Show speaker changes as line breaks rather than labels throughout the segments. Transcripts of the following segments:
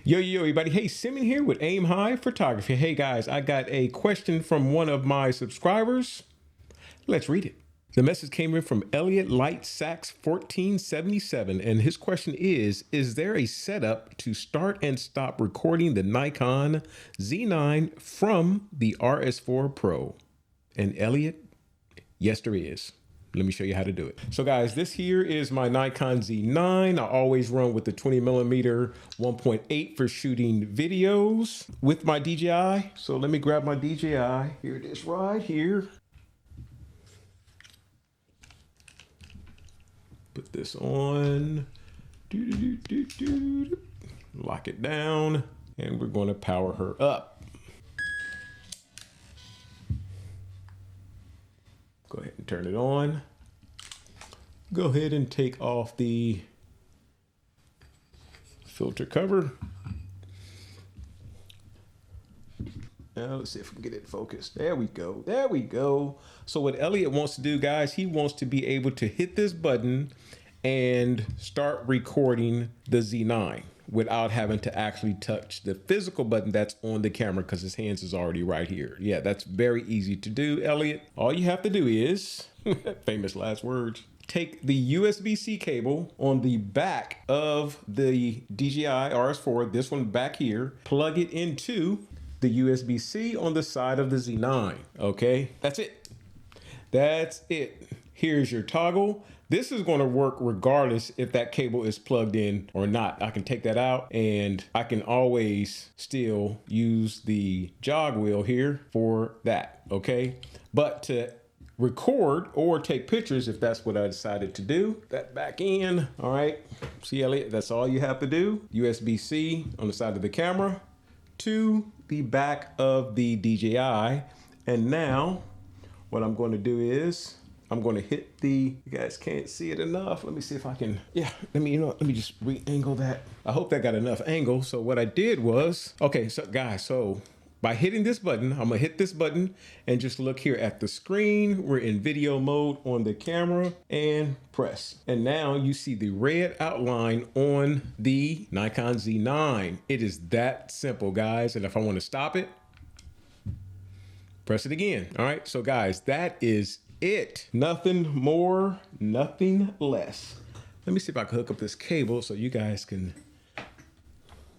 Yo, everybody. Hey, Simon here with Aim High Photography. Hey, guys, I got a question from one of my subscribers. Let's read it. The message came in from Elliot Light Sachs 1477, and his question is there a setup to start and stop recording the Nikon Z9 from the RS4 Pro? And Elliot, yes, there is. Let me show you how to do it. So guys, this here is my Nikon Z9. I always run with the 20mm 1.8 for shooting videos with my DJI. So let me grab my DJI. Here it is right here. Put this on. Lock it down. And we're going to power her up. Go ahead and turn it on. Go ahead and take off the filter cover. Now let's see if we can get it focused. There we go. There we go. So what Elliot wants to do, guys, he wants to be able to hit this button and start recording the Z9 without having to actually touch the physical button that's on the camera because his hands is already right here. Yeah, that's very easy to do, Elliot. All you have to do is, famous last words, take the USB-C cable on the back of the DJI RS4, this one back here, plug it into the USB-C on the side of the Z9, okay? That's it. That's it. Here's your toggle. This is going to work regardless if that cable is plugged in or not. I can take that out and I can always still use the jog wheel here for that, okay? But to record or take pictures, if that's what I decided to do, that back in, all right? See, Elliot, that's all you have to do. USB-C on the side of the camera to the back of the DJI. And now what I'm going to do is I'm going to hit the, you guys can't see it enough. Let me see if I can, yeah, let me just re-angle that. I hope that got enough angle. So what I did was, okay, so guys, so by hitting this button, I'm gonna hit this button and just look here at the screen. We're in video mode on the camera and press. And now you see the red outline on the Nikon Z9. It is that simple, guys. And if I want to stop it, press it again. All right, so guys, that is it. Nothing more, nothing less. Let me see if I can hook up this cable so you guys can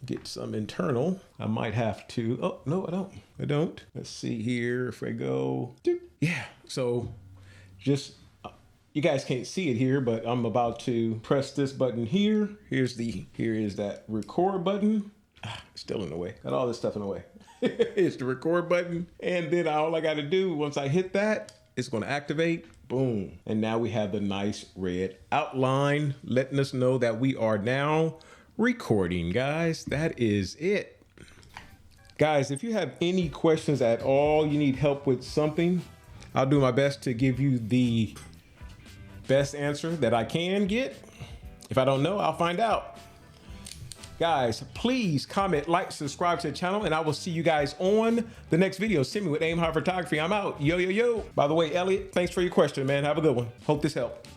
get some internal. I might have to, oh, no, I don't. Let's see here if I go, yeah. So just, you guys can't see it here, but I'm about to press this button here. Here is that record button. Still in the way, got all this stuff in the way. It's the record button. And then all I got to do once I hit that, it's going to activate, boom. And now we have the nice red outline letting us know that we are now recording, guys. That is it. Guys, if you have any questions at all, you need help with something, I'll do my best to give you the best answer that I can get. If I don't know, I'll find out. Guys, please comment, like, subscribe to the channel, and I will see you guys on the next video. Send me with Aim High Photography. I'm out. Yo. By the way, Elliot, thanks for your question, man. Have a good one. Hope this helped.